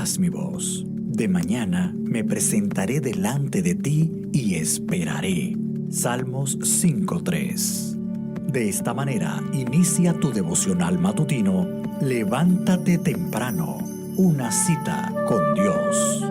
oirás mi voz. De mañana me presentaré delante de ti y esperaré. Salmos 5:3. De esta manera inicia tu devocional matutino. Levántate temprano. Una cita con Dios.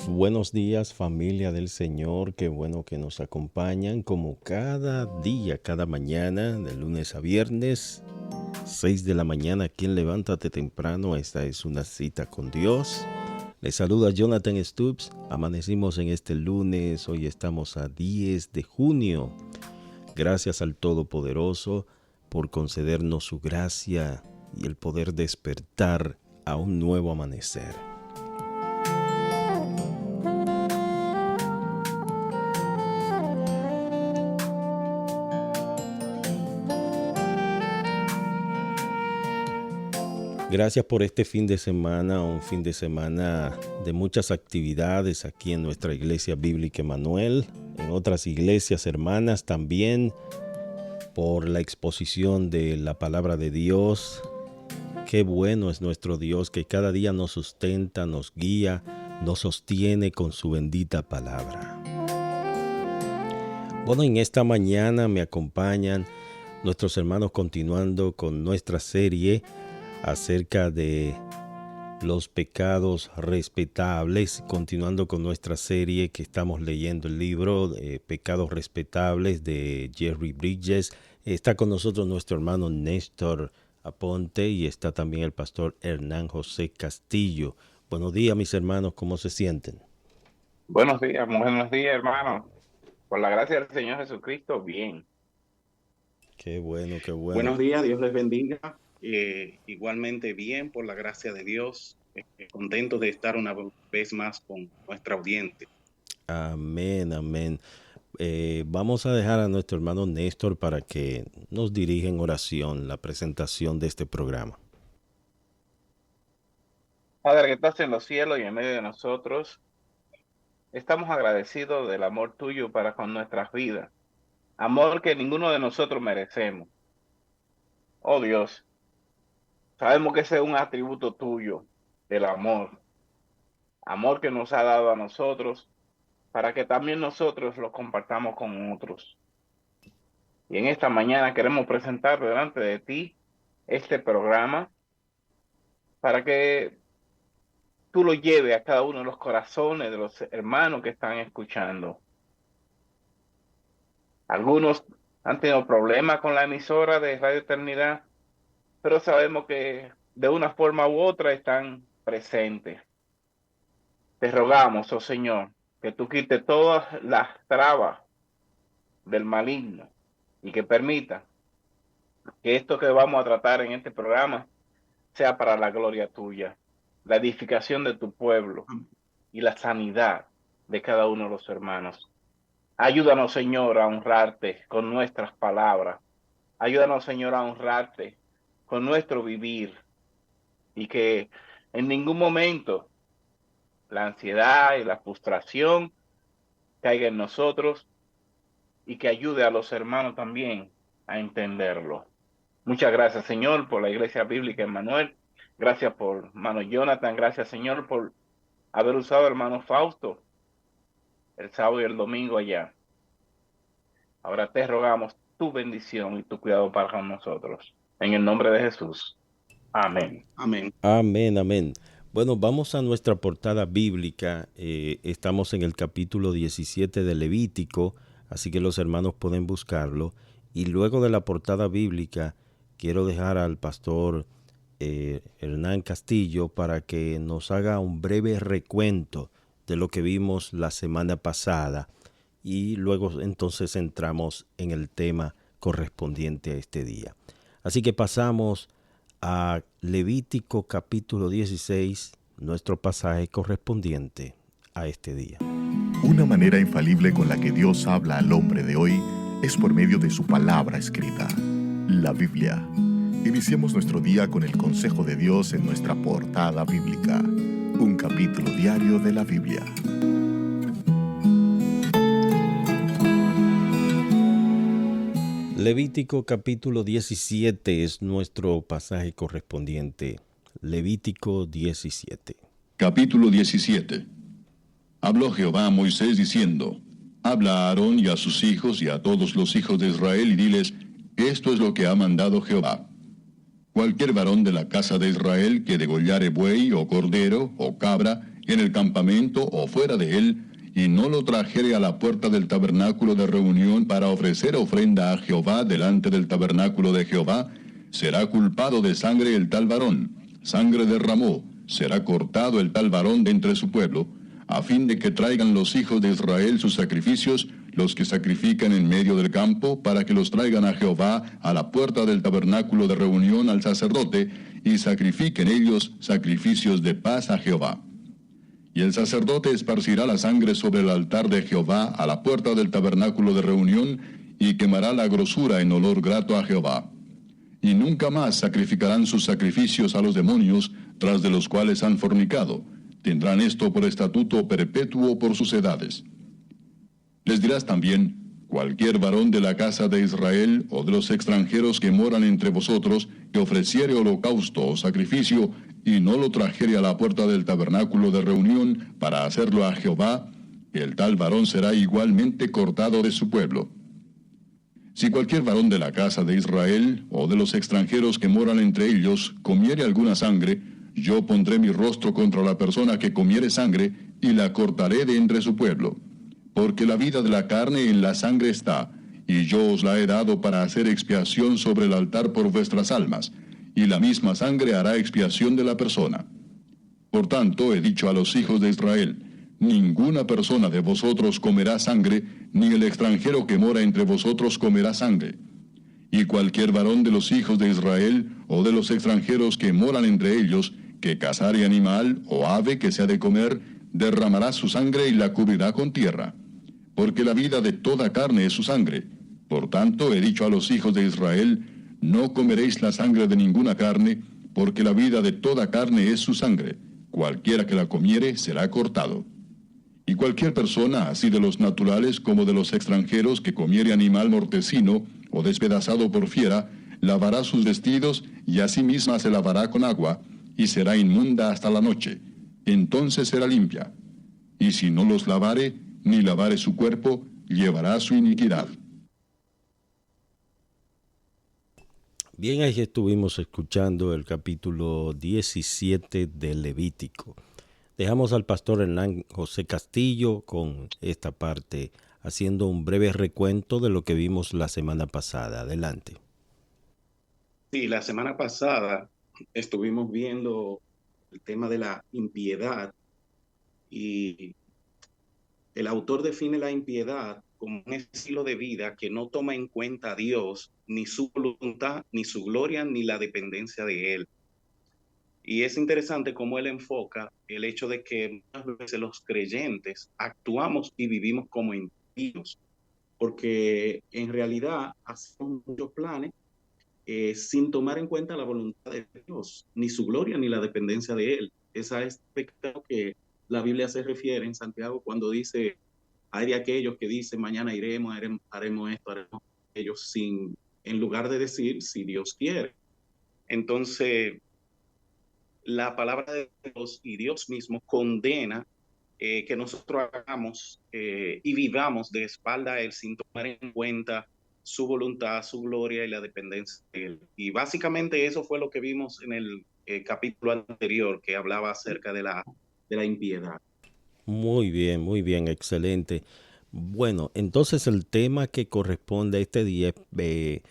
Buenos días familia del Señor, qué bueno que nos acompañan como cada día, cada mañana, de lunes a viernes, 6 de la mañana, aquí en Levántate Temprano. Esta es una cita con Dios. Les saluda Jonathan Stubbs. Amanecimos en este lunes, hoy estamos a 10 de junio. Gracias al Todopoderoso por concedernos su gracia y el poder despertar a un nuevo amanecer. Gracias por este fin de semana, un fin de semana de muchas actividades aquí en nuestra Iglesia Bíblica Emanuel, en otras iglesias hermanas también, por la exposición de la palabra de Dios. Qué bueno es nuestro Dios, que cada día nos sustenta, nos guía, nos sostiene con su bendita palabra. Bueno, en esta mañana me acompañan nuestros hermanos continuando con nuestra serie acerca de los pecados respetables, continuando con nuestra serie que estamos leyendo el libro Pecados Respetables de Jerry Bridges. Está con nosotros nuestro hermano Néstor Aponte y está también el pastor Hernán José Castillo. Buenos días, mis hermanos, ¿cómo se sienten? Buenos días, hermano. Por la gracia del Señor Jesucristo, bien. Qué bueno, qué bueno. Buenos días, Dios les bendiga. Igualmente bien, por la gracia de Dios. Contento de estar una vez más con nuestra audiencia. Amén, amén. Vamos a dejar a nuestro hermano Néstor para que nos dirija en oración la presentación de este programa. Padre que estás en los cielos y en medio de nosotros, estamos agradecidos del amor tuyo para con nuestras vidas. Amor que ninguno de nosotros merecemos. Oh Dios, sabemos que ese es un atributo tuyo, del amor. Amor que nos ha dado a nosotros para que también nosotros lo compartamos con otros. Y en esta mañana queremos presentar delante de ti este programa para que tú lo lleves a cada uno de los corazones de los hermanos que están escuchando. Algunos han tenido problemas con la emisora de Radio Eternidad, pero sabemos que de una forma u otra están presentes. Te rogamos, oh Señor, que tú quites todas las trabas del maligno y que permita que esto que vamos a tratar en este programa sea para la gloria tuya, la edificación de tu pueblo y la sanidad de cada uno de los hermanos. Ayúdanos, Señor, a honrarte con nuestras palabras. Ayúdanos, Señor, a honrarte con nuestro vivir y que en ningún momento la ansiedad y la frustración caiga en nosotros y que ayude a los hermanos también a entenderlo. Muchas gracias, Señor, por la Iglesia Bíblica Emmanuel. Gracias por hermano Jonathan. Gracias, Señor, por haber usado al hermano Fausto el sábado y el domingo allá. Ahora te rogamos tu bendición y tu cuidado para con nosotros. En el nombre de Jesús. Amén. Amén. Amén, amén. Bueno, vamos a nuestra portada bíblica. Estamos en el capítulo 17 de Levítico, así que los hermanos pueden buscarlo. Y luego de la portada bíblica, quiero dejar al pastor Hernán Castillo para que nos haga un breve recuento de lo que vimos la semana pasada. Y luego entonces entramos en el tema correspondiente a este día. Así que pasamos a Levítico capítulo 16, nuestro pasaje correspondiente a este día. Una manera infalible con la que Dios habla al hombre de hoy es por medio de su palabra escrita, la Biblia. Iniciemos nuestro día con el consejo de Dios en nuestra portada bíblica, un capítulo diario de la Biblia. Levítico capítulo 17 es nuestro pasaje correspondiente. Levítico 17. Capítulo 17. Habló Jehová a Moisés diciendo: Habla a Aarón y a sus hijos y a todos los hijos de Israel y diles: Esto es lo que ha mandado Jehová. Cualquier varón de la casa de Israel que degollare buey o cordero o cabra en el campamento o fuera de él, y no lo trajere a la puerta del tabernáculo de reunión para ofrecer ofrenda a Jehová delante del tabernáculo de Jehová, será culpado de sangre el tal varón. Sangre derramó, será cortado el tal varón de entre su pueblo, a fin de que traigan los hijos de Israel sus sacrificios, los que sacrifican en medio del campo, para que los traigan a Jehová a la puerta del tabernáculo de reunión al sacerdote, y sacrifiquen ellos sacrificios de paz a Jehová. Y el sacerdote esparcirá la sangre sobre el altar de Jehová a la puerta del tabernáculo de reunión, y quemará la grosura en olor grato a Jehová. Y nunca más sacrificarán sus sacrificios a los demonios, tras de los cuales han fornicado. Tendrán esto por estatuto perpetuo por sus edades. Les dirás también: Cualquier varón de la casa de Israel o de los extranjeros que moran entre vosotros, que ofreciere holocausto o sacrificio, y no lo trajere a la puerta del tabernáculo de reunión para hacerlo a Jehová, el tal varón será igualmente cortado de su pueblo. Si cualquier varón de la casa de Israel o de los extranjeros que moran entre ellos comiere alguna sangre, yo pondré mi rostro contra la persona que comiere sangre y la cortaré de entre su pueblo. Porque la vida de la carne en la sangre está, y yo os la he dado para hacer expiación sobre el altar por vuestras almas, y la misma sangre hará expiación de la persona. Por tanto, he dicho a los hijos de Israel, ninguna persona de vosotros comerá sangre, ni el extranjero que mora entre vosotros comerá sangre. Y cualquier varón de los hijos de Israel, o de los extranjeros que moran entre ellos, que cazare animal o ave que se ha de comer, derramará su sangre y la cubrirá con tierra. Porque la vida de toda carne es su sangre. Por tanto, he dicho a los hijos de Israel, no comeréis la sangre de ninguna carne, porque la vida de toda carne es su sangre. Cualquiera que la comiere será cortado. Y cualquier persona, así de los naturales como de los extranjeros, que comiere animal mortecino o despedazado por fiera, lavará sus vestidos y a sí misma se lavará con agua, y será inmunda hasta la noche. Entonces será limpia. Y si no los lavare, ni lavare su cuerpo, llevará su iniquidad. Bien, ahí estuvimos escuchando el capítulo 17 del Levítico. Dejamos al pastor Hernán José Castillo con esta parte, haciendo un breve recuento de lo que vimos la semana pasada. Adelante. Sí, la semana pasada estuvimos viendo el tema de la impiedad y el autor define la impiedad como un estilo de vida que no toma en cuenta a Dios, ni su voluntad, ni su gloria, ni la dependencia de Él. Y es interesante cómo él enfoca el hecho de que muchas veces los creyentes actuamos y vivimos como impíos, porque en realidad hacemos muchos planes sin tomar en cuenta la voluntad de Dios, ni su gloria, ni la dependencia de Él. Esa es el pecado que la Biblia se refiere en Santiago cuando dice, hay de aquellos que dicen, mañana iremos, haremos esto, haremos aquello, en lugar de decir, si Dios quiere. Entonces, la palabra de Dios y Dios mismo condena que nosotros hagamos y vivamos de espalda a Él sin tomar en cuenta su voluntad, su gloria y la dependencia de Él. Y básicamente eso fue lo que vimos en el capítulo anterior que hablaba acerca de la impiedad. Muy bien, excelente. Bueno, entonces el tema que corresponde a este día es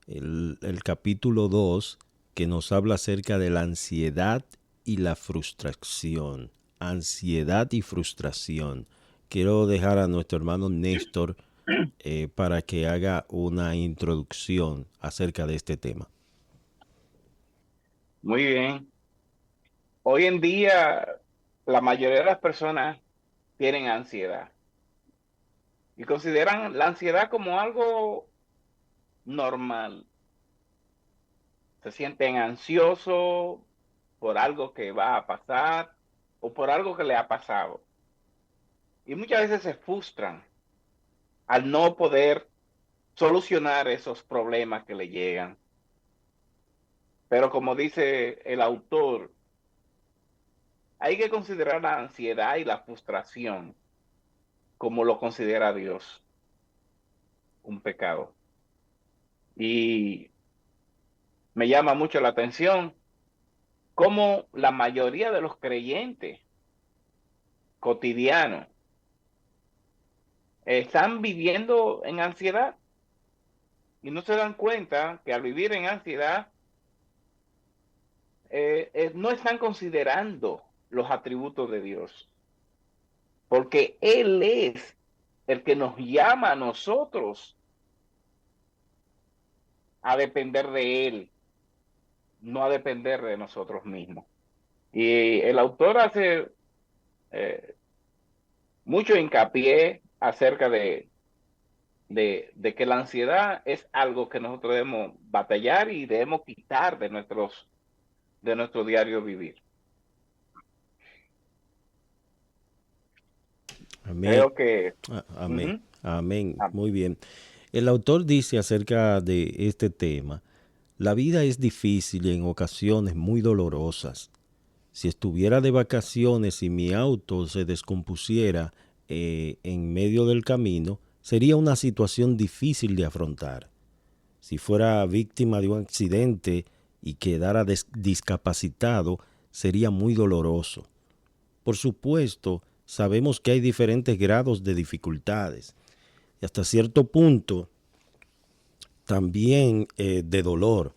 el capítulo 2, que nos habla acerca de la ansiedad y la frustración. Ansiedad y frustración. Quiero dejar a nuestro hermano Néstor para que haga una introducción acerca de este tema. Muy bien. Hoy en día, la mayoría de las personas tienen ansiedad y consideran la ansiedad como algo normal. Se sienten ansiosos por algo que va a pasar o por algo que le ha pasado. Y muchas veces se frustran al no poder solucionar esos problemas que le llegan. Pero como dice el autor, hay que considerar la ansiedad y la frustración como lo considera Dios, un pecado. Y me llama mucho la atención cómo la mayoría de los creyentes cotidianos están viviendo en ansiedad y no se dan cuenta que al vivir en ansiedad no están considerando los atributos de Dios, porque Él es el que nos llama a nosotros a depender de Él, no a depender de nosotros mismos. Y el autor hace mucho hincapié acerca de que la ansiedad es algo que nosotros debemos batallar y debemos quitar de nuestro diario vivir. Amén. Creo que Amén. ujú, Amén. am- Muy bien. El autor dice acerca de este tema, la vida es difícil y en ocasiones muy dolorosas. Si estuviera de vacaciones y mi auto se descompusiera en medio del camino, sería una situación difícil de afrontar. Si fuera víctima de un accidente y quedara discapacitado, sería muy doloroso. Por supuesto, sabemos que hay diferentes grados de dificultades y hasta cierto punto también de dolor.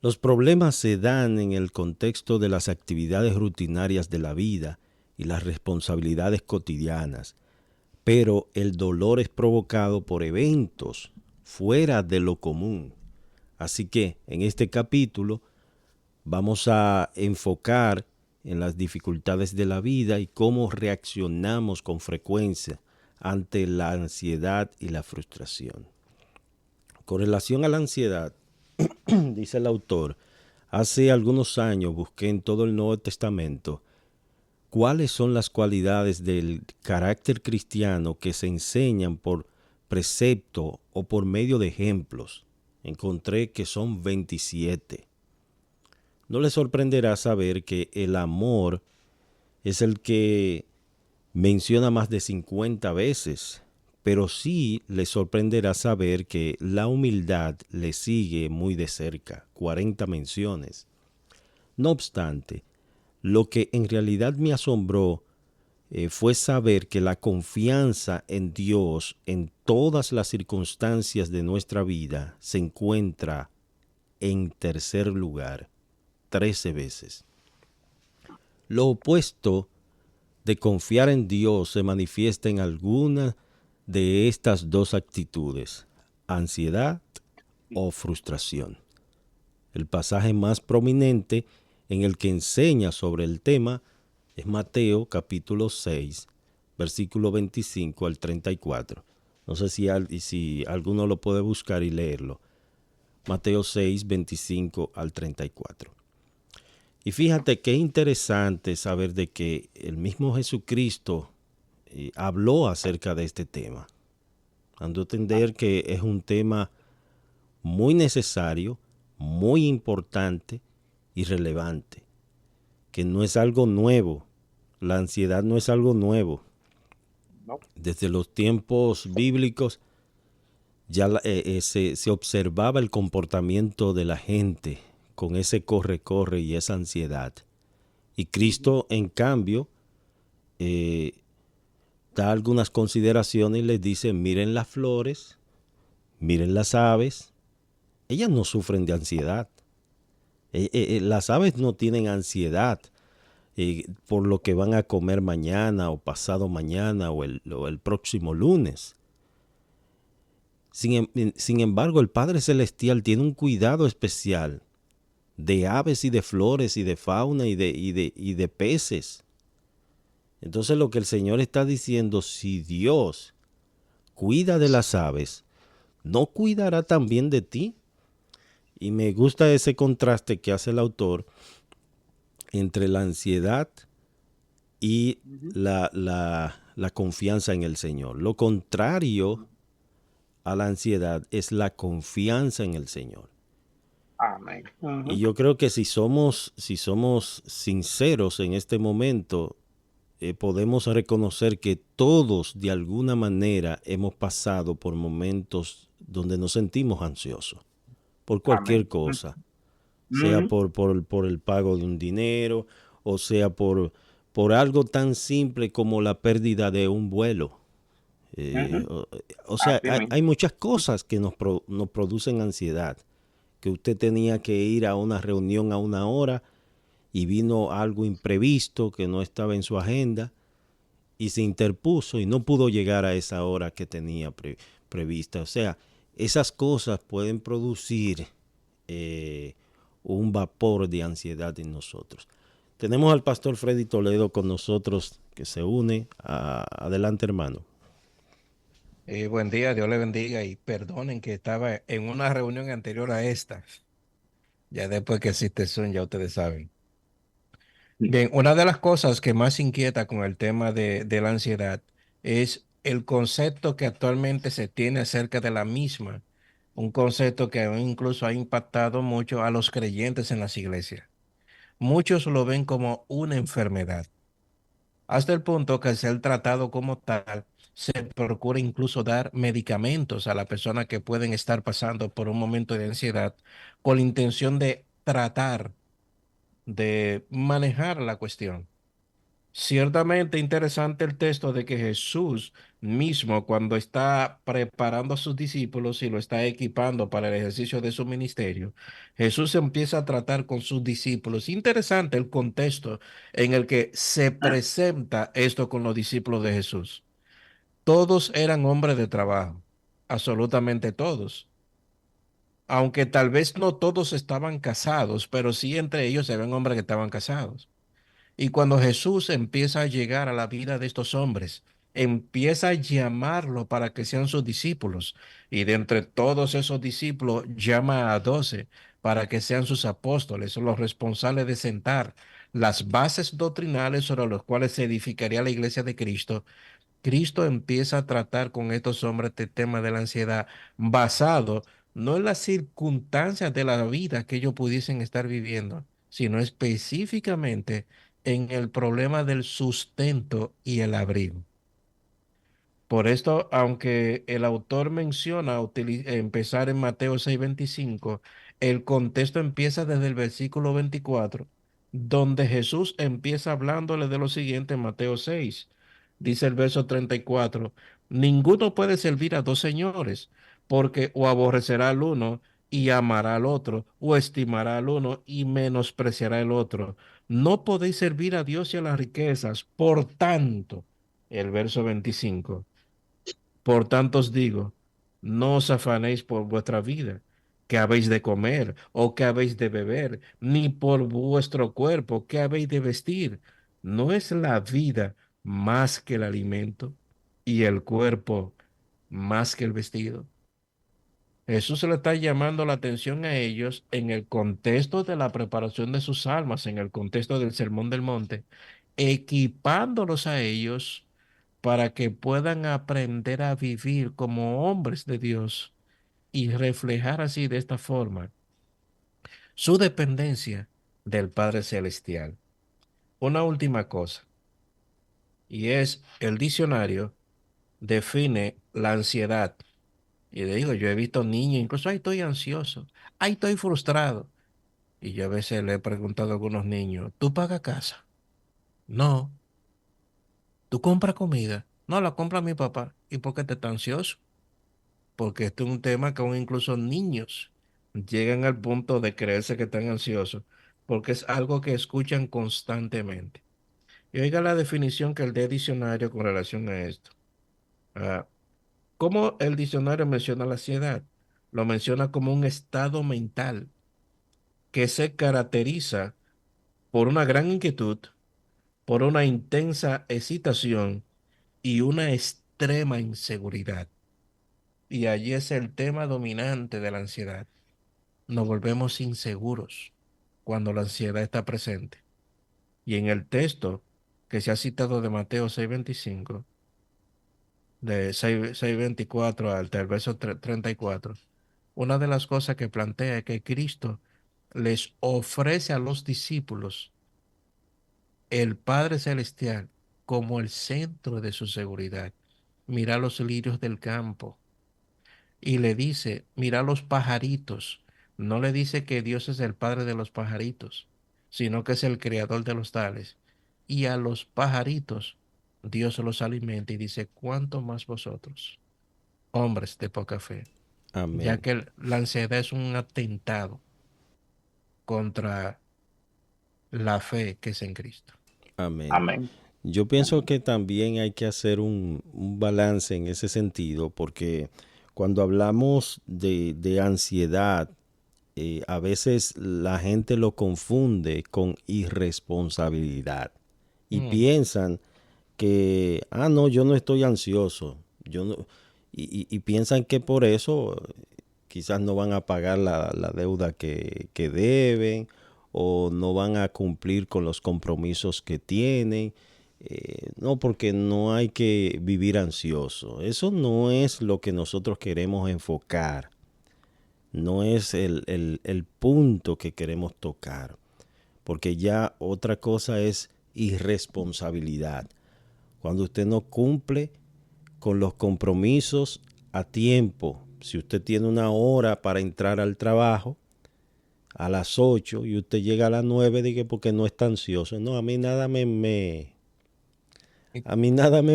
Los problemas se dan en el contexto de las actividades rutinarias de la vida y las responsabilidades cotidianas, pero el dolor es provocado por eventos fuera de lo común. Así que en este capítulo vamos a enfocar en las dificultades de la vida y cómo reaccionamos con frecuencia ante la ansiedad y la frustración. Con relación a la ansiedad, dice el autor, hace algunos años busqué en todo el Nuevo Testamento cuáles son las cualidades del carácter cristiano que se enseñan por precepto o por medio de ejemplos. Encontré que son 27. No le sorprenderá saber que el amor es el que menciona más de 50 veces, pero sí le sorprenderá saber que la humildad le sigue muy de cerca, 40 menciones. No obstante, lo que en realidad me asombró fue saber que la confianza en Dios en todas las circunstancias de nuestra vida se encuentra en tercer lugar, 13 veces. Lo opuesto de confiar en Dios se manifiesta en alguna de estas dos actitudes, ansiedad o frustración. El pasaje más prominente en el que enseña sobre el tema es Mateo capítulo 6, versículo 25 al 34. No sé si alguno lo puede buscar y leerlo. Mateo 6, 25 al 34. Y fíjate qué interesante saber de que el mismo Jesucristo habló acerca de este tema, dando a entender que es un tema muy necesario, muy importante y relevante, que no es algo nuevo. La ansiedad no es algo nuevo. no, Desde los tiempos bíblicos ya se observaba el comportamiento de la gente con ese corre-corre y esa ansiedad. Y Cristo, en cambio, da algunas consideraciones y les dice, miren las flores, miren las aves, ellas no sufren de ansiedad. Las aves no tienen ansiedad por lo que van a comer mañana o pasado mañana o el próximo lunes. Sin embargo, el Padre Celestial tiene un cuidado especial de aves y de flores y de fauna y de peces. Entonces lo que el Señor está diciendo, si Dios cuida de las aves, ¿no cuidará también de ti? Y me gusta ese contraste que hace el autor entre la ansiedad y la confianza en el Señor. Lo contrario a la ansiedad es la confianza en el Señor. amén. Y yo creo que si somos sinceros en este momento, podemos reconocer que todos de alguna manera hemos pasado por momentos donde nos sentimos ansiosos por cualquier Amén. cosa, sea Ujú, por el pago de un dinero o sea por algo tan simple como la pérdida de un vuelo. ujú, O sea, así mismo. hay muchas cosas que nos producen ansiedad, que usted tenía que ir a una reunión a una hora y vino algo imprevisto que no estaba en su agenda y se interpuso y no pudo llegar a esa hora que tenía prevista. O sea, esas cosas pueden producir un vapor de ansiedad en nosotros. Tenemos al pastor Freddy Toledo con nosotros que se une. Adelante, hermano. Buen día, Dios le bendiga y perdonen que estaba en una reunión anterior a esta. Ya después que existe Zoom, ya ustedes saben. Bien, una de las cosas que más inquieta con el tema de la ansiedad es el concepto que actualmente se tiene acerca de la misma, un concepto que incluso ha impactado mucho a los creyentes en las iglesias. Muchos lo ven como una enfermedad, hasta el punto que al ser tratado como tal, se procura incluso dar medicamentos a la persona que pueden estar pasando por un momento de ansiedad con la intención de tratar de manejar la cuestión. Ciertamente interesante el texto de que Jesús mismo, cuando está preparando a sus discípulos y lo está equipando para el ejercicio de su ministerio, Jesús empieza a tratar con sus discípulos. Interesante el contexto en el que se presenta esto con los discípulos de Jesús. Todos eran hombres de trabajo, absolutamente todos. Aunque tal vez no todos estaban casados, pero sí entre ellos se ven hombres que estaban casados. Y cuando Jesús empieza a llegar a la vida de estos hombres, empieza a llamarlo para que sean sus discípulos. Y de entre todos esos discípulos llama a 12 para que sean sus apóstoles, son los responsables de sentar las bases doctrinales sobre las cuales se edificaría la iglesia de Cristo. Cristo empieza a tratar con estos hombres este tema de la ansiedad basado no en las circunstancias de la vida que ellos pudiesen estar viviendo, sino específicamente en el problema del sustento y el abrigo. Por esto, aunque el autor menciona empezar en Mateo 6:25, el contexto empieza desde el versículo 24, donde Jesús empieza hablándole de lo siguiente en Mateo 6. Dice el verso 34, ninguno puede servir a dos señores, porque o aborrecerá al uno y amará al otro, o estimará al uno y menospreciará al otro. No podéis servir a Dios y a las riquezas. Por tanto, el verso 25. Por tanto os digo, no os afanéis por vuestra vida, que habéis de comer o que habéis de beber, ni por vuestro cuerpo, que habéis de vestir. ¿No es la vida más que el alimento y el cuerpo más que el vestido? Jesús le está llamando la atención a ellos en el contexto de la preparación de sus almas, en el contexto del Sermón del Monte, equipándolos a ellos para que puedan aprender a vivir como hombres de Dios y reflejar así de esta forma su dependencia del Padre Celestial. Una última cosa, y es el diccionario define la ansiedad. Y le digo, yo he visto niños, incluso, ay, estoy ansioso, ay, estoy frustrado. Y yo a veces le he preguntado a algunos niños, ¿tú pagas casa? No. ¿Tú compras comida? No, la compra mi papá. ¿Y por qué te estás ansioso? Porque este es un tema que aún incluso niños llegan al punto de creerse que están ansiosos, porque es algo que escuchan constantemente. Y oiga la definición que el de diccionario con relación a esto. Ah, ¿Cómo el diccionario menciona la ansiedad? Lo menciona como un estado mental que se caracteriza por una gran inquietud, por una intensa excitación y una extrema inseguridad. Y allí es el tema dominante de la ansiedad. Nos volvemos inseguros cuando la ansiedad está presente. Y en el texto que se ha citado de Mateo 6:25, de 6:24 hasta el verso 34, una de las cosas que plantea es que Cristo les ofrece a los discípulos el Padre Celestial como el centro de su seguridad. Mira los lirios del campo y le dice, mira los pajaritos. No le dice que Dios es el padre de los pajaritos, sino que es el creador de los tales. Y a los pajaritos Dios los alimenta y dice, ¿cuánto más vosotros, hombres de poca fe? Ya Amén. que la ansiedad es un atentado contra la fe que es en Cristo. Amén. Amén. Yo pienso que también hay que hacer un balance en ese sentido, porque cuando hablamos de ansiedad, a veces la gente lo confunde con irresponsabilidad y Mm, piensan que, no, yo no estoy ansioso, yo no, y piensan que por eso quizás no van a pagar la deuda que deben o no van a cumplir con los compromisos que tienen no, porque no hay que vivir ansioso. Eso no es lo que nosotros queremos enfocar. No es el punto que queremos tocar. Porque ya otra cosa es irresponsabilidad. Cuando usted no cumple con los compromisos a tiempo. Si usted tiene una hora para entrar al trabajo a las 8 y usted llega a las 9, diga porque no está ansioso. No, a mí nada me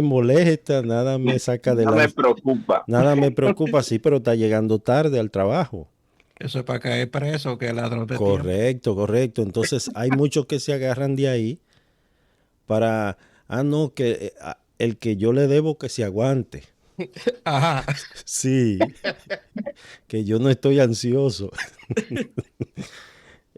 molesta, nada me saca de No me preocupa. nada me preocupa, sí, pero está llegando tarde al trabajo. Eso es para caer preso, que ladrón de tiempo. Correcto, correcto. Entonces hay muchos que se agarran de ahí para, no, que el que yo le debo que se aguante. Ajá. Sí, que yo no estoy ansioso.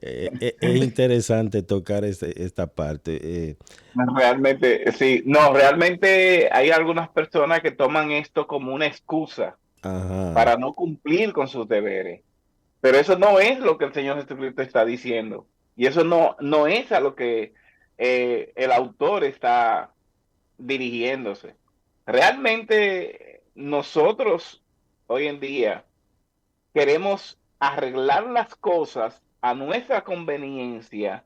Es interesante tocar esta parte. Realmente, sí. No, realmente hay algunas personas que toman esto como una excusa Ajá. para no cumplir con sus deberes. Pero eso no es lo que el Señor Jesucristo está diciendo. Y eso no es a lo que el autor está dirigiéndose. Realmente nosotros hoy en día queremos arreglar las cosas a nuestra conveniencia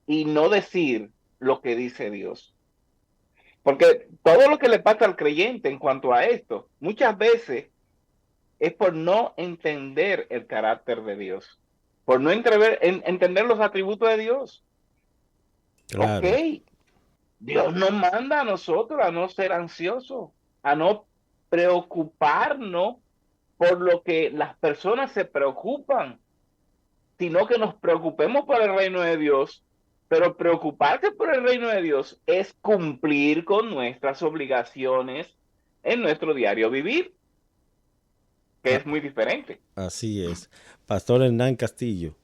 y no decir lo que dice Dios. Porque todo lo que le pasa al creyente en cuanto a esto, muchas veces es por no entender el carácter de Dios, por no entender los atributos de Dios. Claro. Ok, Dios nos manda a nosotros a no ser ansiosos, a no preocuparnos por lo que las personas se preocupan, sino que nos preocupemos por el reino de Dios. Pero preocuparse por el reino de Dios es cumplir con nuestras obligaciones en nuestro diario vivir, que es muy diferente. Así es. Pastor Hernán Castillo.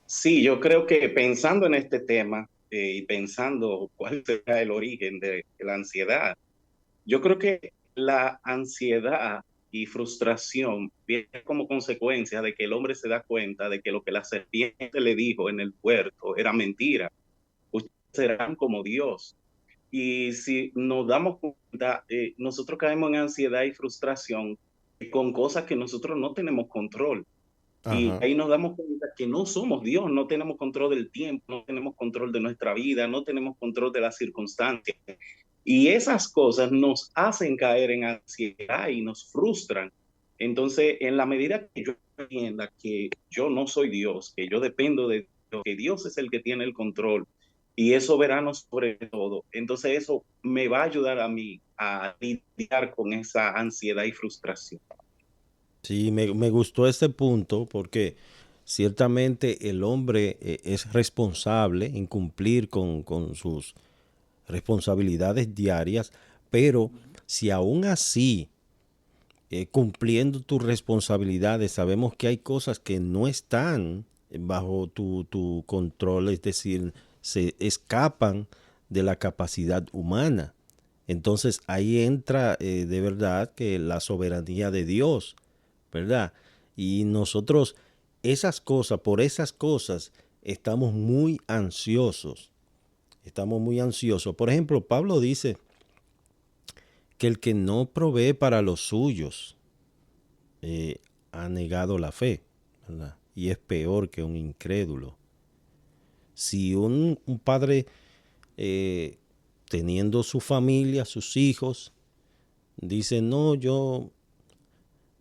Sí, yo creo que pensando en este tema y pensando cuál será el origen de la ansiedad, yo creo que la ansiedad y frustración viene como consecuencia de que el hombre se da cuenta de que lo que la serpiente le dijo en el huerto era mentira. Ustedes serán como Dios. Y si nos damos cuenta, nosotros caemos en ansiedad y frustración con cosas que nosotros no tenemos control. Y Ajá. ahí nos damos cuenta que no somos Dios, no tenemos control del tiempo, no tenemos control de nuestra vida, no tenemos control de las circunstancias. Y esas cosas nos hacen caer en ansiedad y nos frustran. Entonces, en la medida que yo entienda que yo no soy Dios, que yo dependo de Dios, que Dios es el que tiene el control y es soberano sobre todo, entonces eso me va a ayudar a mí a lidiar con esa ansiedad y frustración. Sí, me gustó este punto porque ciertamente el hombre es responsable en cumplir con sus responsabilidades diarias, pero si aún así, cumpliendo tus responsabilidades, sabemos que hay cosas que no están bajo tu control, es decir, se escapan de la capacidad humana. Entonces ahí entra de verdad que la soberanía de Dios, ¿verdad? Y nosotros por esas cosas, estamos muy ansiosos. Estamos muy ansiosos. Por ejemplo, Pablo dice que el que no provee para los suyos ha negado la fe, ¿verdad? Y es peor que un incrédulo. Si un padre teniendo su familia, sus hijos, dice, no, yo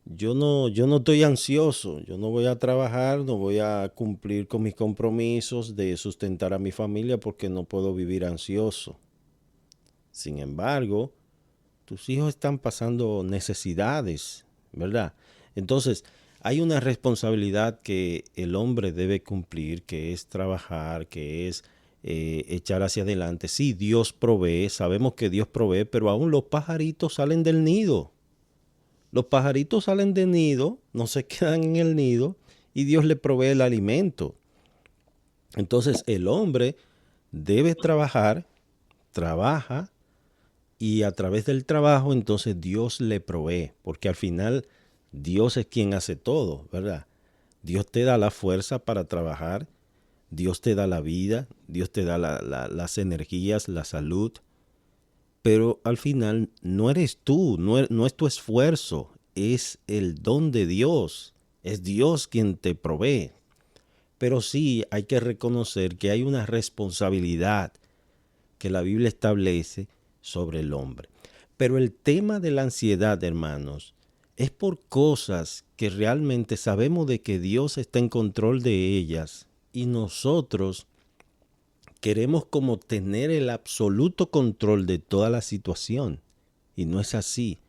no estoy ansioso, yo no voy a trabajar, no voy a cumplir con mis compromisos de sustentar a mi familia porque no puedo vivir ansioso. Sin embargo, tus hijos están pasando necesidades, ¿verdad? Entonces, hay una responsabilidad que el hombre debe cumplir, que es trabajar, que es echar hacia adelante. Sí, Dios provee, sabemos que Dios provee, pero aún los pajaritos salen del nido. Los pajaritos salen del nido, no se quedan en el nido y Dios le provee el alimento. Entonces el hombre debe trabajar, trabaja y a través del trabajo entonces Dios le provee, porque al final Dios es quien hace todo, ¿verdad? Dios te da la fuerza para trabajar, Dios te da la vida, Dios te da las energías, la salud, pero al final no eres tú, no es tu esfuerzo, es el don de Dios, es Dios quien te provee. Pero sí hay que reconocer que hay una responsabilidad que la Biblia establece sobre el hombre. Pero el tema de la ansiedad, hermanos, es por cosas que realmente sabemos de que Dios está en control de ellas y nosotros queremos como tener el absoluto control de toda la situación. Y no es así.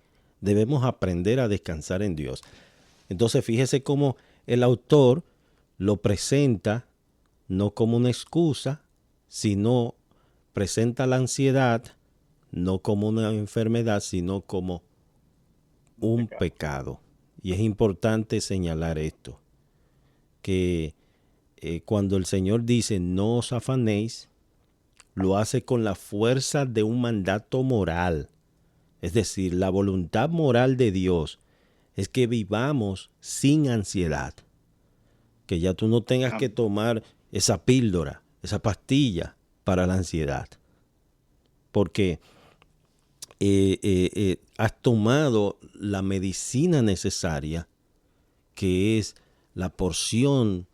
Debemos aprender a descansar en Dios. Entonces fíjese cómo el autor lo presenta no como una excusa, sino presenta la ansiedad no como una enfermedad, sino como un pecado. Y es importante señalar esto, que cuando el Señor dice no os afanéis, lo hace con la fuerza de un mandato moral. Es decir, la voluntad moral de Dios es que vivamos sin ansiedad. Que ya tú no tengas que tomar esa píldora, esa pastilla para la ansiedad. Porque has tomado la medicina necesaria, que es la porción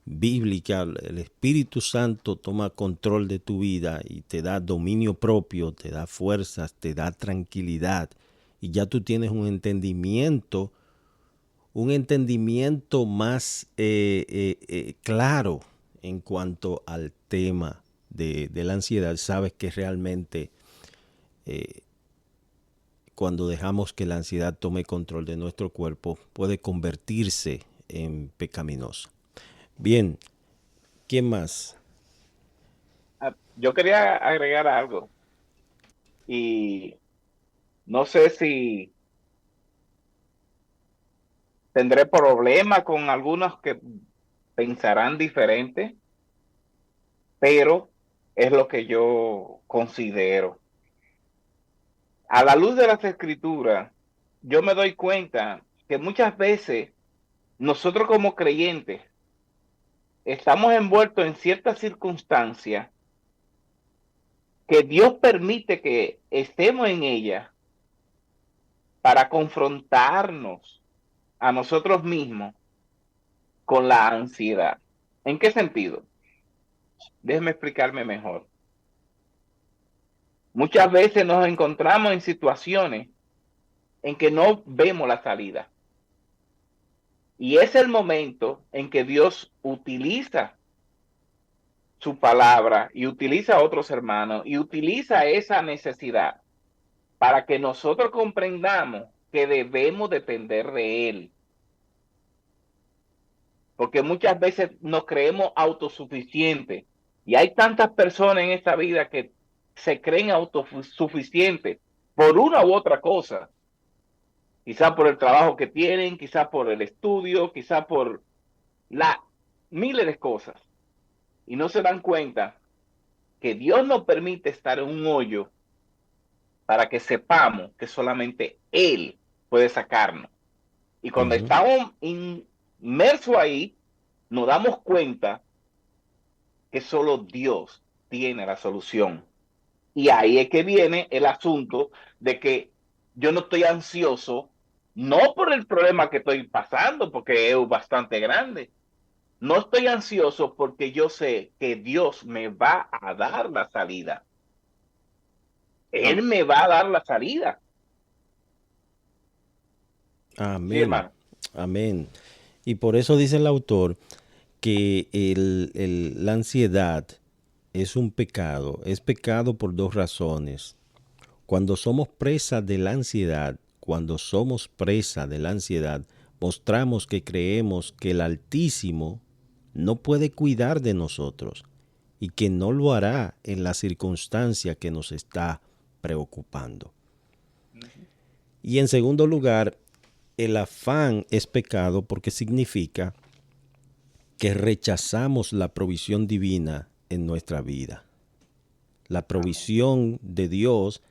bíblica. El Espíritu Santo toma control de tu vida y te da dominio propio, te da fuerzas, te da tranquilidad. Y ya tú tienes un entendimiento más claro en cuanto al tema de la ansiedad. Sabes que realmente cuando dejamos que la ansiedad tome control de nuestro cuerpo, puede convertirse en pecaminosa. Bien, ¿quién más? Yo quería agregar algo y no sé si tendré problemas con algunos que pensarán diferente, pero es lo que yo considero. A la luz de las Escrituras, yo me doy cuenta que muchas veces nosotros como creyentes estamos envueltos en ciertas circunstancias que Dios permite que estemos en ellas para confrontarnos a nosotros mismos con la ansiedad. ¿En qué sentido? Déjeme explicarme mejor. Muchas veces nos encontramos en situaciones en que no vemos la salida. Y es el momento en que Dios utiliza su palabra y utiliza a otros hermanos y utiliza esa necesidad para que nosotros comprendamos que debemos depender de Él. Porque muchas veces nos creemos autosuficientes y hay tantas personas en esta vida que se creen autosuficientes por una u otra cosa. Quizá por el trabajo que tienen, quizá por el estudio, quizá por miles de cosas. Y no se dan cuenta que Dios nos permite estar en un hoyo para que sepamos que solamente Él puede sacarnos. Y cuando estamos inmersos ahí, nos damos cuenta que solo Dios tiene la solución. Y ahí es que viene el asunto de que yo no estoy ansioso, no por el problema que estoy pasando, porque es bastante grande. No estoy ansioso porque yo sé que Dios me va a dar la salida. Él me va a dar la salida. Amén. Sí, hermano. Amén. Y por eso dice el autor que la ansiedad es un pecado. Es pecado por dos razones. Cuando somos presa de la ansiedad, mostramos que creemos que el Altísimo no puede cuidar de nosotros y que no lo hará en la circunstancia que nos está preocupando. Y en segundo lugar, el afán es pecado porque significa que rechazamos la provisión divina en nuestra vida. La provisión de Dios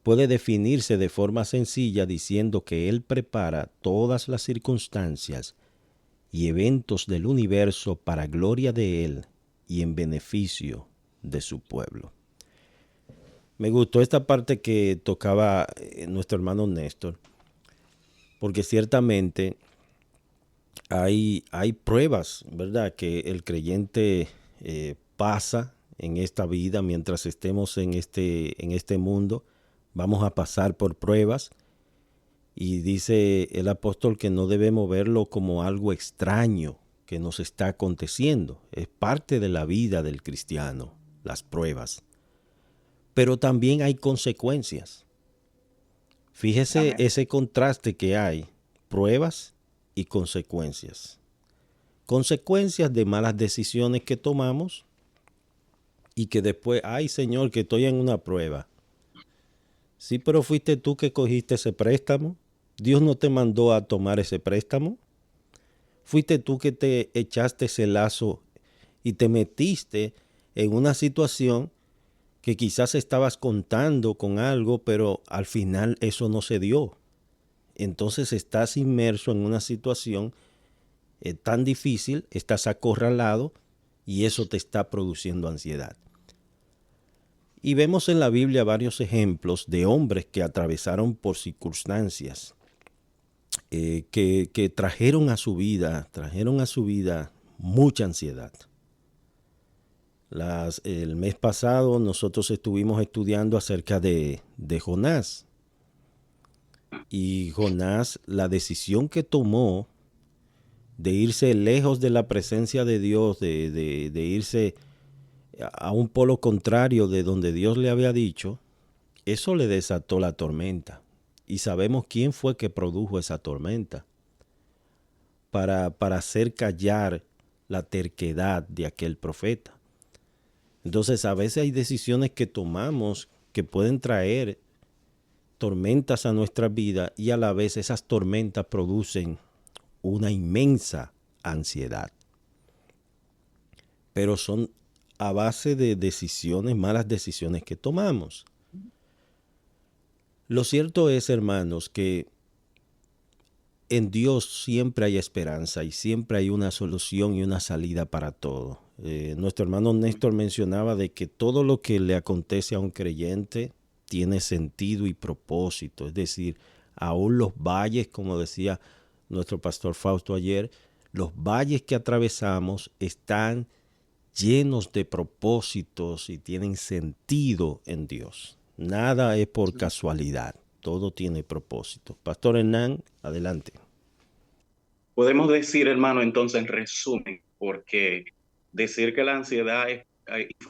puede definirse de forma sencilla diciendo que Él prepara todas las circunstancias y eventos del universo para gloria de Él y en beneficio de su pueblo. Me gustó esta parte que tocaba nuestro hermano Néstor, porque ciertamente hay pruebas, ¿verdad?, que el creyente pasa en esta vida mientras estemos en este mundo. Vamos a pasar por pruebas. Y dice el apóstol que no debemos verlo como algo extraño que nos está aconteciendo. Es parte de la vida del cristiano, las pruebas. Pero también hay consecuencias. Fíjese ese contraste que hay, pruebas y consecuencias. Consecuencias de malas decisiones que tomamos y que después, ay Señor, que estoy en una prueba. Sí, pero fuiste tú que cogiste ese préstamo. Dios no te mandó a tomar ese préstamo. Fuiste tú que te echaste ese lazo y te metiste en una situación que quizás estabas contando con algo, pero al final eso no se dio. Entonces estás inmerso en una situación tan difícil, estás acorralado y eso te está produciendo ansiedad. Y vemos en la Biblia varios ejemplos de hombres que atravesaron por circunstancias que trajeron a su vida mucha ansiedad. El mes pasado nosotros estuvimos estudiando acerca de Jonás. Y Jonás, la decisión que tomó de irse lejos de la presencia de Dios, de irse a un polo contrario de donde Dios le había dicho, eso le desató la tormenta. Y sabemos quién fue que produjo esa tormenta para hacer callar la terquedad de aquel profeta. Entonces, a veces hay decisiones que tomamos que pueden traer tormentas a nuestra vida y a la vez esas tormentas producen una inmensa ansiedad. Pero son a base de decisiones, malas decisiones que tomamos. Lo cierto es, hermanos, que en Dios siempre hay esperanza y siempre hay una solución y una salida para todo. Nuestro hermano Néstor mencionaba de que todo lo que le acontece a un creyente tiene sentido y propósito. Es decir, aún los valles, como decía nuestro pastor Fausto ayer, los valles que atravesamos están llenos de propósitos y tienen sentido en Dios. Nada es por casualidad, todo tiene propósito. Pastor Hernán, adelante. Podemos decir, hermano, entonces en resumen, porque decir que la ansiedad y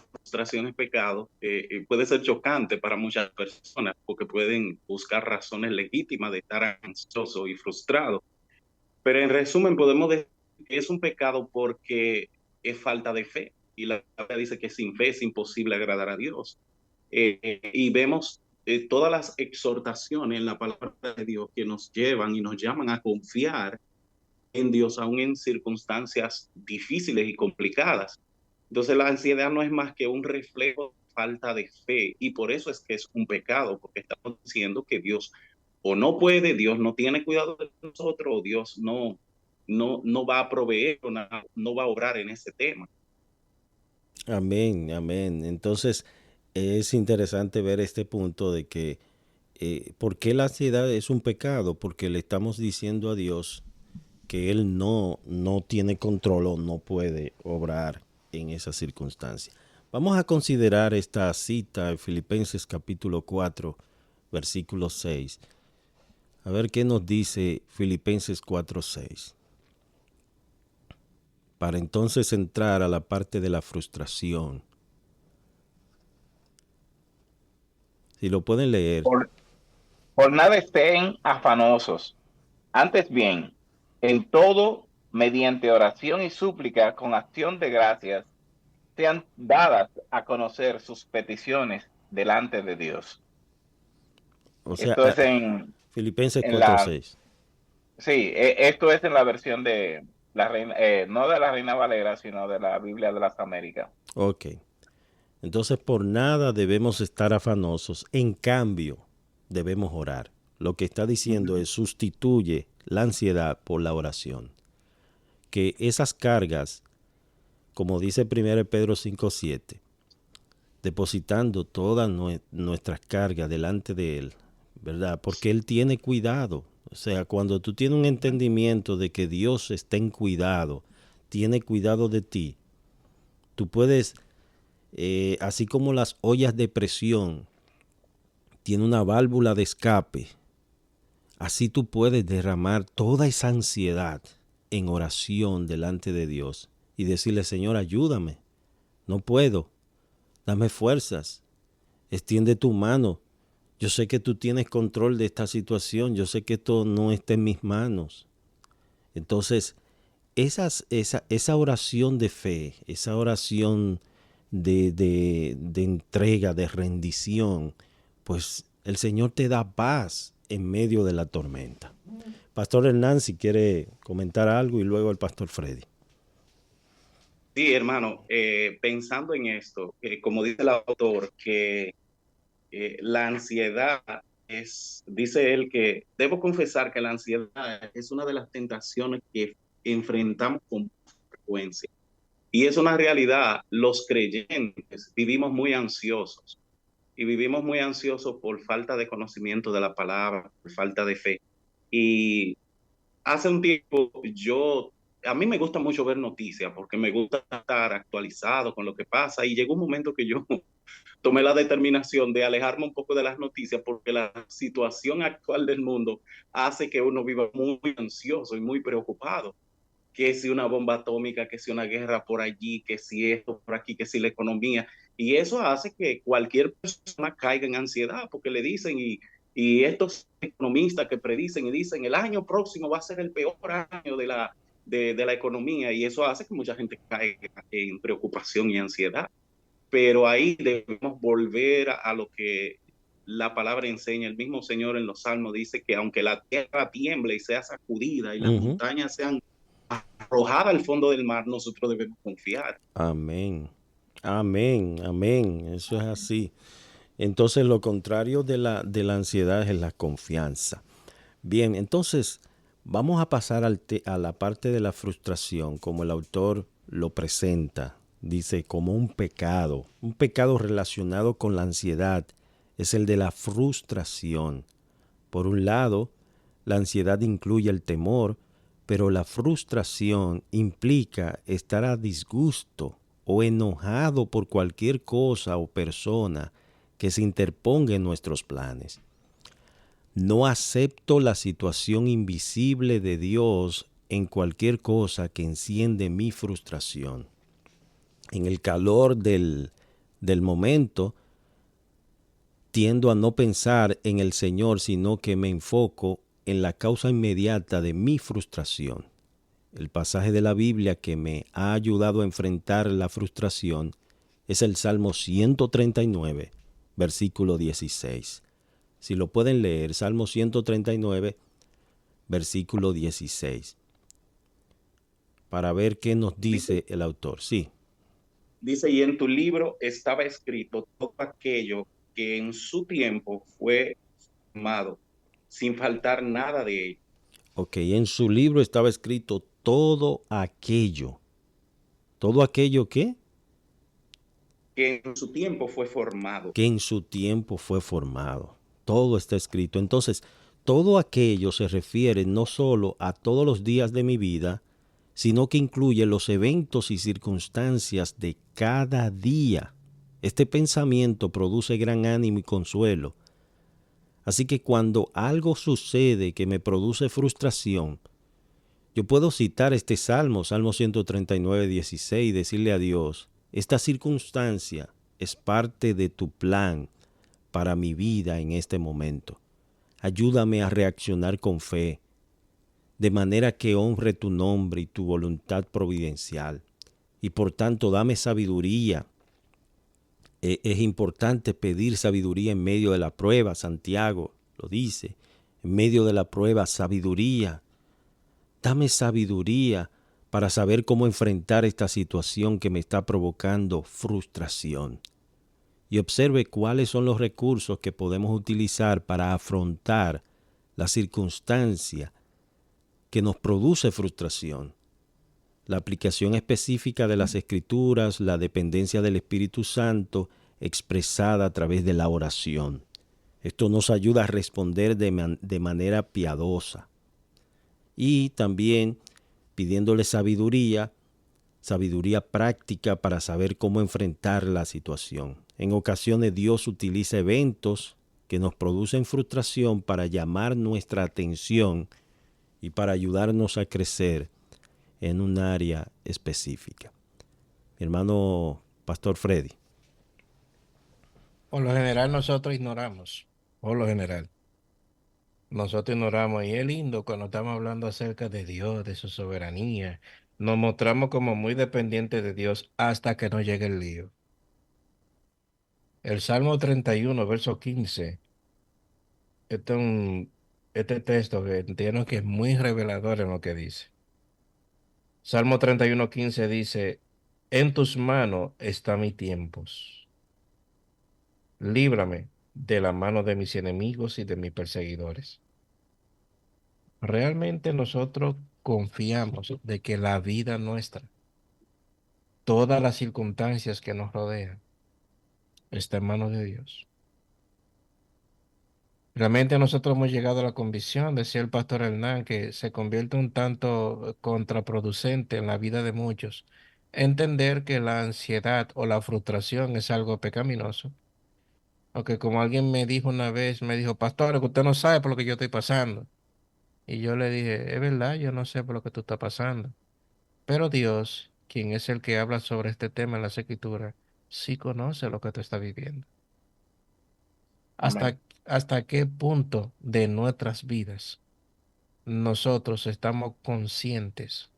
frustración es pecado puede ser chocante para muchas personas, porque pueden buscar razones legítimas de estar ansioso y frustrado. Pero en resumen podemos decir que es un pecado porque es falta de fe. Y la Biblia dice que sin fe es imposible agradar a Dios. Y vemos todas las exhortaciones en la palabra de Dios que nos llevan y nos llaman a confiar en Dios aún en circunstancias difíciles y complicadas. Entonces la ansiedad no es más que un reflejo de falta de fe y por eso es que es un pecado, porque estamos diciendo que Dios o no puede, Dios no tiene cuidado de nosotros, o Dios no va a proveer, no va a obrar en ese tema. Amén, amén. Entonces es interesante ver este punto de que ¿por qué la ansiedad es un pecado? Porque le estamos diciendo a Dios que Él no tiene control o no puede obrar en esa circunstancia. Vamos a considerar esta cita en Filipenses capítulo 4, versículo 6. A ver qué nos dice Filipenses 4, 6. Para entonces entrar a la parte de la frustración. Si lo pueden leer. Por nada estén afanosos. Antes bien, en todo, mediante oración y súplica, con acción de gracias, sean dadas a conocer sus peticiones delante de Dios. O sea, esto es en Filipenses en 4, la 6. sí, esto es en la versión de la reina, no de la Reina Valera, sino de la Biblia de las Américas. Ok. Entonces, por nada debemos estar afanosos. En cambio, debemos orar. Lo que está diciendo es sustituye la ansiedad por la oración. Que esas cargas como dice 1 Pedro 5:7, depositando todas nuestras cargas delante de Él, ¿verdad? Porque Él tiene cuidado. O sea, cuando tú tienes un entendimiento de que Dios está en cuidado, tiene cuidado de ti, tú puedes, así como las ollas de presión tienen una válvula de escape, así tú puedes derramar toda esa ansiedad en oración delante de Dios y decirle, Señor, ayúdame, no puedo, dame fuerzas, extiende tu mano. Yo sé que tú tienes control de esta situación, yo sé que esto no está en mis manos. Entonces, esa oración de fe, esa oración de entrega, de rendición, pues el Señor te da paz en medio de la tormenta. Pastor Hernán, si quiere comentar algo, y luego el Pastor Freddy. Sí, hermano, pensando en esto, como dice el autor, que la ansiedad dice él que debo confesar que la ansiedad es una de las tentaciones que enfrentamos con frecuencia. Y es una realidad, los creyentes vivimos muy ansiosos y vivimos muy ansiosos por falta de conocimiento de la palabra, por falta de fe. Y hace un tiempo a mí me gusta mucho ver noticias porque me gusta estar actualizado con lo que pasa y llegó un momento que yo tomé la determinación de alejarme un poco de las noticias porque la situación actual del mundo hace que uno viva muy ansioso y muy preocupado. Que si una bomba atómica, que si una guerra por allí, que si esto por aquí, que si la economía. Y eso hace que cualquier persona caiga en ansiedad porque le dicen y estos economistas que predicen y dicen el año próximo va a ser el peor año de la economía y eso hace que mucha gente caiga en preocupación y ansiedad. Pero ahí debemos volver a lo que la palabra enseña. El mismo Señor en los Salmos dice que aunque la tierra tiemble y sea sacudida y las montañas sean arrojadas al fondo del mar, nosotros debemos confiar. Amén. Amén. Amén. Eso es así. Entonces, lo contrario de la ansiedad es la confianza. Bien, entonces, vamos a pasar a la parte de la frustración, como el autor lo presenta. Dice, como un pecado relacionado con la ansiedad es el de la frustración. Por un lado, la ansiedad incluye el temor, pero la frustración implica estar a disgusto o enojado por cualquier cosa o persona que se interponga en nuestros planes. No acepto la situación invisible de Dios en cualquier cosa que enciende mi frustración. En el calor del momento, tiendo a no pensar en el Señor, sino que me enfoco en la causa inmediata de mi frustración. El pasaje de la Biblia que me ha ayudado a enfrentar la frustración es el Salmo 139, versículo 16. Si lo pueden leer, Salmo 139, versículo 16. Para ver qué nos dice el autor. Sí. Dice, y en tu libro estaba escrito todo aquello que en su tiempo fue formado, sin faltar nada de ello. Ok, en su libro estaba escrito todo aquello. ¿Todo aquello qué? Que en su tiempo fue formado. Que en su tiempo fue formado. Todo está escrito. Entonces, todo aquello se refiere no solo a todos los días de mi vida, sino que incluye los eventos y circunstancias de cada día. Este pensamiento produce gran ánimo y consuelo. Así que cuando algo sucede que me produce frustración, yo puedo citar este Salmo 139, 16, y decirle a Dios, esta circunstancia es parte de tu plan para mi vida en este momento. Ayúdame a reaccionar con fe, de manera que honre tu nombre y tu voluntad providencial. Y por tanto, dame sabiduría. Es importante pedir sabiduría en medio de la prueba. Santiago lo dice, en medio de la prueba, sabiduría. Dame sabiduría para saber cómo enfrentar esta situación que me está provocando frustración. Y observe cuáles son los recursos que podemos utilizar para afrontar la circunstancia que nos produce frustración. la aplicación específica de las Escrituras, la dependencia del Espíritu Santo expresada a través de la oración. Esto nos ayuda a responder de manera piadosa y también pidiéndole sabiduría práctica para saber cómo enfrentar la situación. En ocasiones Dios utiliza eventos que nos producen frustración para llamar nuestra atención y para ayudarnos a crecer en un área específica. Mi hermano Pastor Freddy. Por lo general nosotros ignoramos, y es lindo cuando estamos hablando acerca de Dios, de su soberanía. Nos mostramos como muy dependientes de Dios hasta que nos llegue el lío. El Salmo 31, verso 15, este, es este texto que entiendo que es muy revelador en lo que dice. Salmo 31, 15 dice, en tus manos está mi tiempos. Líbrame de la mano de mis enemigos y de mis perseguidores. Realmente nosotros confiamos de que la vida nuestra, todas las circunstancias que nos rodean, está en manos de Dios. Realmente nosotros hemos llegado a la convicción, decía el pastor Hernán, que se convierte un tanto contraproducente en la vida de muchos entender que la ansiedad o la frustración es algo pecaminoso. Aunque como alguien me dijo una vez, me dijo, pastor, que usted no sabe por lo que yo estoy pasando. Y yo le dije, es verdad, yo no sé por lo que tú estás pasando. Pero Dios, quien es el que habla sobre este tema en las Escrituras, sí conoce lo que tú estás viviendo. Amén. ¿Hasta qué punto de nuestras vidas nosotros estamos conscientes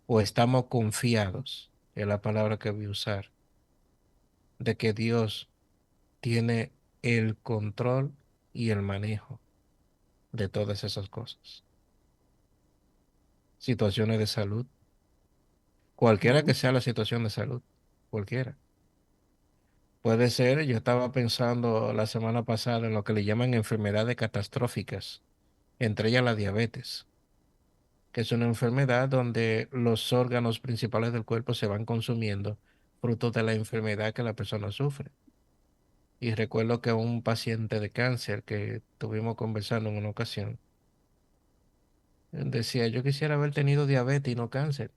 o estamos confiados, es la palabra que voy a usar, de que Dios tiene el control y el manejo de todas esas cosas? Situaciones de salud, cualquiera que sea la situación de salud, cualquiera. Puede ser, yo estaba pensando la semana pasada en lo que le llaman enfermedades catastróficas, entre ellas la diabetes, que es una enfermedad donde los órganos principales del cuerpo se van consumiendo fruto de la enfermedad que la persona sufre. Y recuerdo que un paciente de cáncer que estuvimos conversando en una ocasión, él decía, yo quisiera haber tenido diabetes y no cáncer.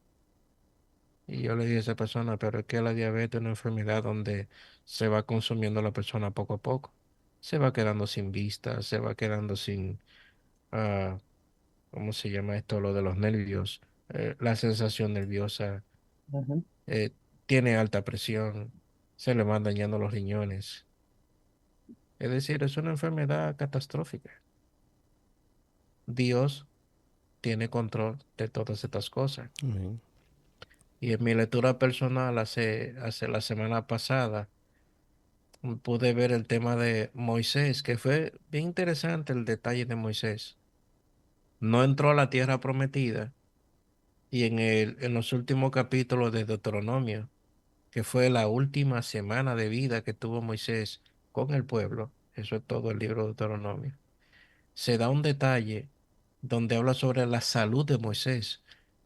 Y yo le dije a esa persona, pero es que la diabetes es una enfermedad donde se va consumiendo la persona poco a poco. Se va quedando sin vista, se va quedando sin, ah, ¿cómo se llama esto? Lo de los nervios, la sensación nerviosa, Ujú. eh, tiene alta presión, se le van dañando los riñones. Es decir, es una enfermedad catastrófica. Dios tiene control de todas estas cosas. Amén. Y en mi lectura personal hace la semana pasada, pude ver el tema de Moisés, que fue bien interesante el detalle de Moisés. No entró a la tierra prometida y en los últimos capítulos de Deuteronomio, que fue la última semana de vida que tuvo Moisés con el pueblo, eso es todo el libro de Deuteronomio, se da un detalle donde habla sobre la salud de Moisés,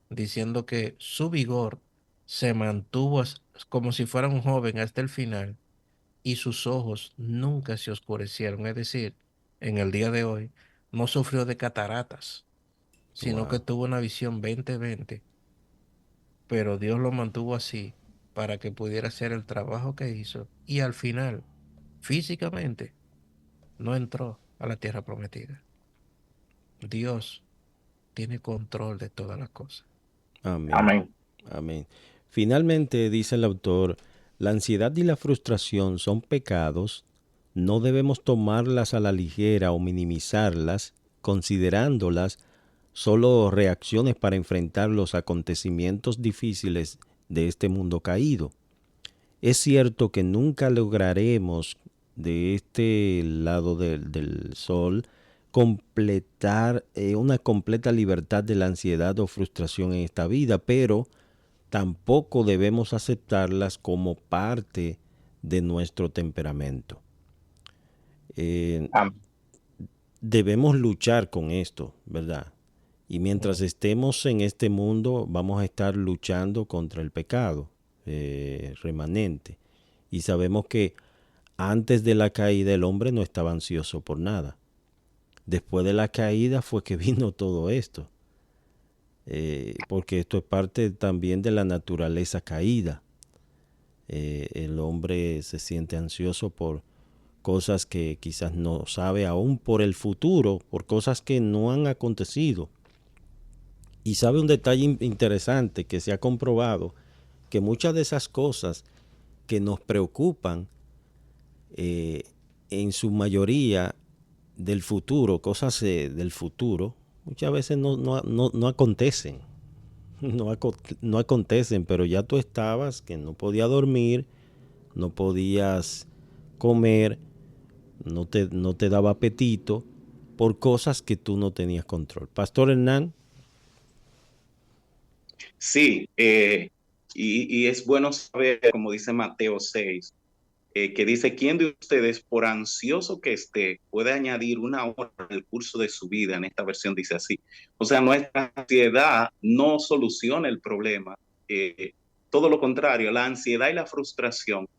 diciendo que su vigor se mantuvo como si fuera un joven hasta el final y sus ojos nunca se oscurecieron. Es decir, en el día de hoy no sufrió de cataratas, sino que Wow. tuvo una visión 20/20, pero Dios lo mantuvo así para que pudiera hacer el trabajo que hizo y al final, físicamente, no entró a la tierra prometida. Dios tiene control de todas las cosas. Amén. Amén. Amén. Finalmente, dice el autor, la ansiedad y la frustración son pecados. No debemos tomarlas a la ligera o minimizarlas, considerándolas solo reacciones para enfrentar los acontecimientos difíciles de este mundo caído. Es cierto que nunca lograremos de este lado del sol completar una completa libertad de la ansiedad o frustración en esta vida, pero tampoco debemos aceptarlas como parte de nuestro temperamento. Am- Debemos luchar con esto, ¿verdad? Y mientras estemos en este mundo, vamos a estar luchando contra el pecado remanente. Y sabemos que antes de la caída el hombre no estaba ansioso por nada. Después de la caída fue que vino todo esto. Porque esto es parte también de la naturaleza caída. El hombre se siente ansioso por cosas que quizás no sabe aún por el futuro, por cosas que no han acontecido. Y sabe un detalle interesante que se ha comprobado, que muchas de esas cosas que nos preocupan, en su mayoría del futuro, cosas del futuro, muchas veces no acontecen. No acontecen, pero ya tú estabas que no podías dormir, no podías comer, no te daba apetito por cosas que tú no tenías control. Pastor Hernán. Sí, y es bueno saber, como dice Mateo 6, que dice, ¿quién de ustedes, por ansioso que esté, puede añadir una hora al curso de su vida? En esta versión dice así. O sea, nuestra ansiedad no soluciona el problema. Todo lo contrario, la ansiedad y la frustración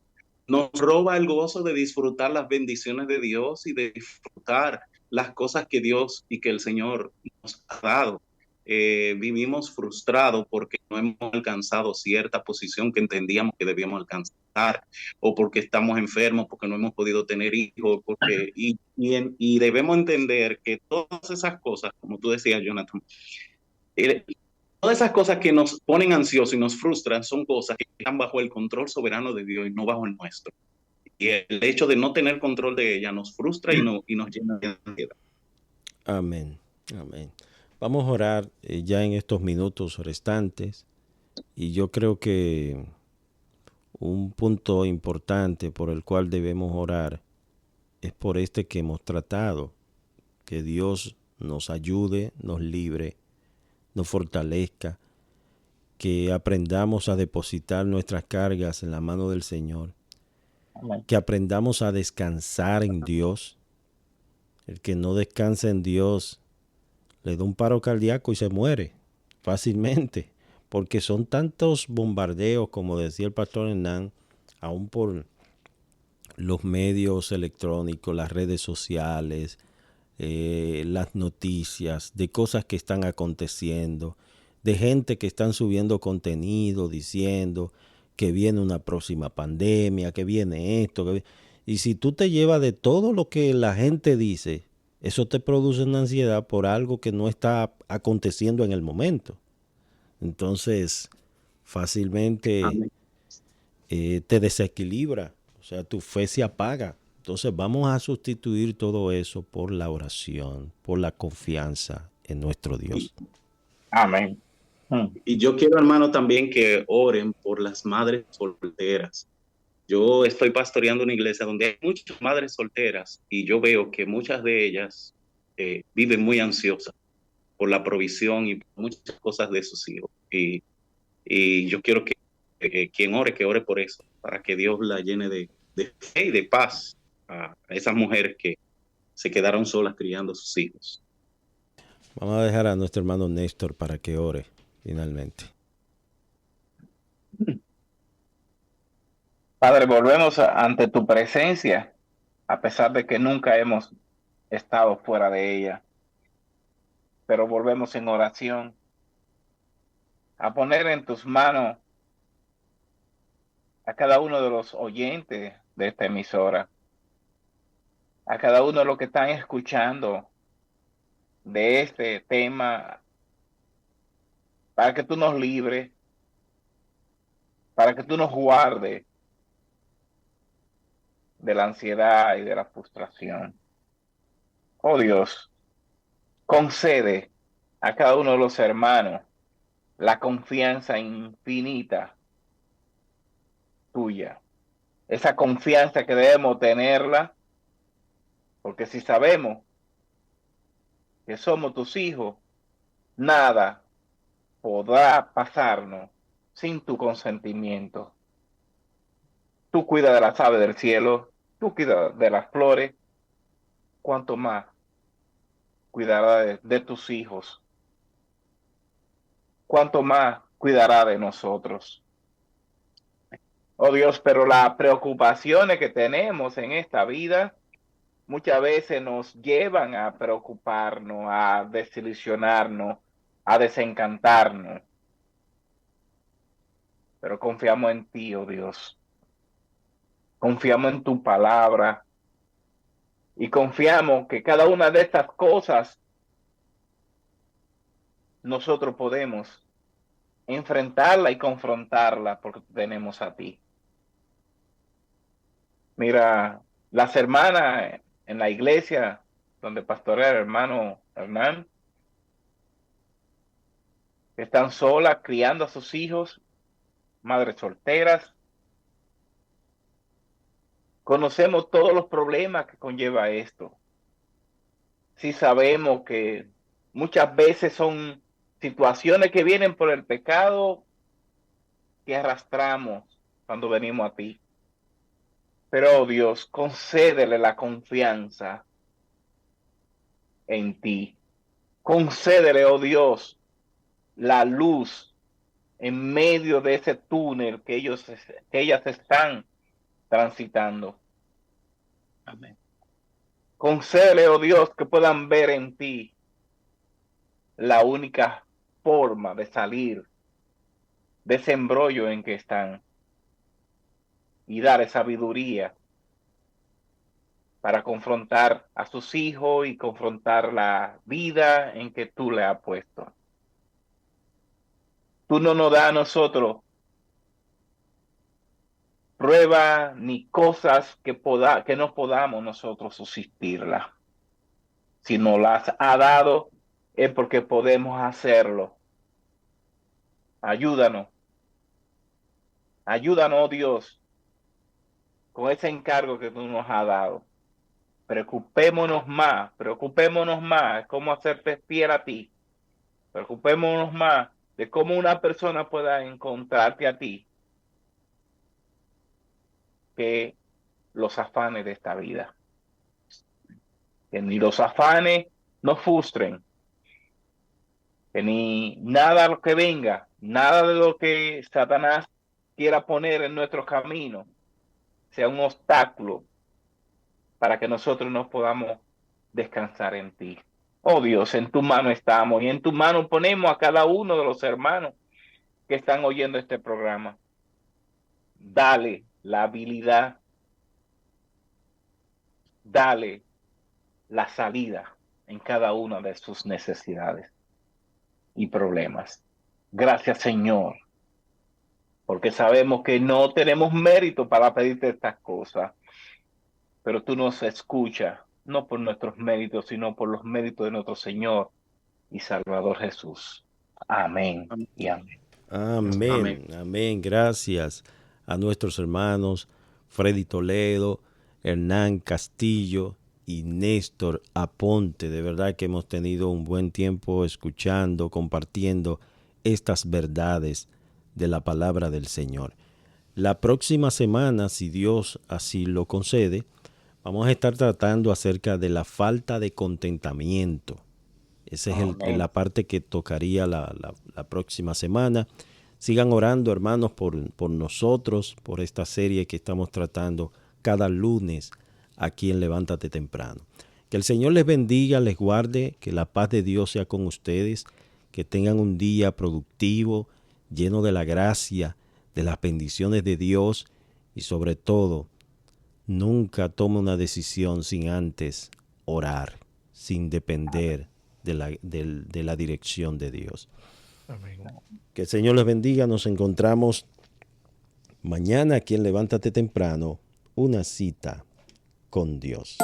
nos roba el gozo de disfrutar las bendiciones de Dios y de disfrutar las cosas que Dios y que el Señor nos ha dado. Vivimos frustrados porque no hemos alcanzado cierta posición que entendíamos que debíamos alcanzar, o porque estamos enfermos, porque no hemos podido tener hijos, y debemos entender que todas esas cosas, como tú decías, Jonathan, todas esas cosas que nos ponen ansiosos y nos frustran son cosas que están bajo el control soberano de Dios y no bajo el nuestro. Y el hecho de no tener control de ella nos frustra y nos llena de ansiedad. Amén, amén. Vamos a orar ya en estos minutos restantes, y yo creo que un punto importante por el cual debemos orar es por este que hemos tratado, que Dios nos ayude, nos libre, nos fortalezca, que aprendamos a depositar nuestras cargas en la mano del Señor, que aprendamos a descansar en Dios. El que no descansa en Dios le da un paro cardíaco y se muere fácilmente, porque son tantos bombardeos, como decía el pastor Hernán, aún por los medios electrónicos, las redes sociales, las noticias, de cosas que están aconteciendo, de gente que están subiendo contenido diciendo que viene una próxima pandemia, que viene esto. Y si tú te llevas de todo lo que la gente dice, eso te produce una ansiedad por algo que no está aconteciendo en el momento. Entonces, fácilmente te desequilibra, o sea, tu fe se apaga. Entonces vamos a sustituir todo eso por la oración, por la confianza en nuestro Dios. Amén. Y yo quiero, hermano, también que oren por las madres solteras. Yo estoy pastoreando una iglesia donde hay muchas madres solteras y yo veo que muchas de ellas viven muy ansiosas por la provisión y por muchas cosas de sus hijos. Y yo quiero que quien ore, que ore por eso, para que Dios la llene de fe y de paz a esas mujeres que se quedaron solas criando a sus hijos. Vamos a dejar a nuestro hermano Néstor para que ore finalmente. Padre, volvemos ante tu presencia, a pesar de que nunca hemos estado fuera de ella, pero volvemos en oración a poner en tus manos a cada uno de los oyentes de esta emisora, a cada uno de los que están escuchando de este tema, para que tú nos libres, para que tú nos guardes de la ansiedad y de la frustración. Oh Dios, concede a cada uno de los hermanos la confianza infinita tuya, esa confianza que debemos tenerla, porque si sabemos que somos tus hijos, nada podrá pasarnos sin tu consentimiento. Tú cuidas de las aves del cielo, tú cuidas de las flores, cuanto más cuidarás de tus hijos. cuánto más cuidará de nosotros. Oh Dios, pero las preocupaciones que tenemos en esta vida muchas veces nos llevan a preocuparnos, a desilusionarnos, a desencantarnos. Pero confiamos en ti, oh Dios. Confiamos en tu palabra y confiamos que cada una de estas cosas nosotros podemos enfrentarla y confrontarla porque tenemos a ti. Mira, las hermanas en la iglesia donde pastorea el hermano Hernán, que están solas criando a sus hijos, madres solteras. Conocemos todos los problemas que conlleva esto. Sí sabemos que muchas veces son situaciones que vienen por el pecado que arrastramos cuando venimos a ti. Pero, oh Dios, concédele la confianza en ti. Concédele, oh Dios, la luz en medio de ese túnel que ellas están transitando. Amén. Concédele, oh Dios, que puedan ver en ti la única forma de salir de ese embrollo en que están y dar sabiduría para confrontar a sus hijos y confrontar la vida en que tú le has puesto. Tú no nos das a nosotros pruebas ni cosas que no podamos nosotros subsistirla. Si nos las ha dado es porque podemos hacerlo. Ayúdanos. Ayúdanos, oh Dios, con ese encargo que tú nos has dado. Preocupémonos más cómo hacerte fiel a ti. Preocupémonos más de cómo una persona pueda encontrarte a ti que los afanes de esta vida. Que ni los afanes nos frustren, que ni nada de lo que venga, nada de lo que Satanás quiera poner en nuestro camino sea un obstáculo para que nosotros nos podamos descansar en ti. Oh Dios, en tu mano estamos y en tu mano ponemos a cada uno de los hermanos que están oyendo este programa. Dale la habilidad, dale la salida en cada una de sus necesidades y problemas. Gracias, Señor, porque sabemos que no tenemos mérito para pedirte estas cosas, pero tú nos escuchas, no por nuestros méritos, sino por los méritos de nuestro Señor y Salvador Jesús. Amén y amén. Amén, amén, amén. Gracias a nuestros hermanos Freddy Toledo, Hernán Castillo y Néstor Aponte. De verdad que hemos tenido un buen tiempo escuchando, compartiendo estas verdades de la palabra del Señor. La próxima semana, si Dios así lo concede, vamos a estar tratando acerca de la falta de contentamiento. Esa es la parte que tocaría la próxima semana. Sigan orando, hermanos, por nosotros, por esta serie que estamos tratando cada lunes aquí en Levántate Temprano. Que el Señor les bendiga, les guarde, que la paz de Dios sea con ustedes, que tengan un día productivo, lleno de la gracia, de las bendiciones de Dios y sobre todo, nunca tome una decisión sin antes orar, sin depender de la dirección de Dios. Amén. Que el Señor les bendiga. Nos encontramos mañana aquí en Levántate Temprano, una cita con Dios.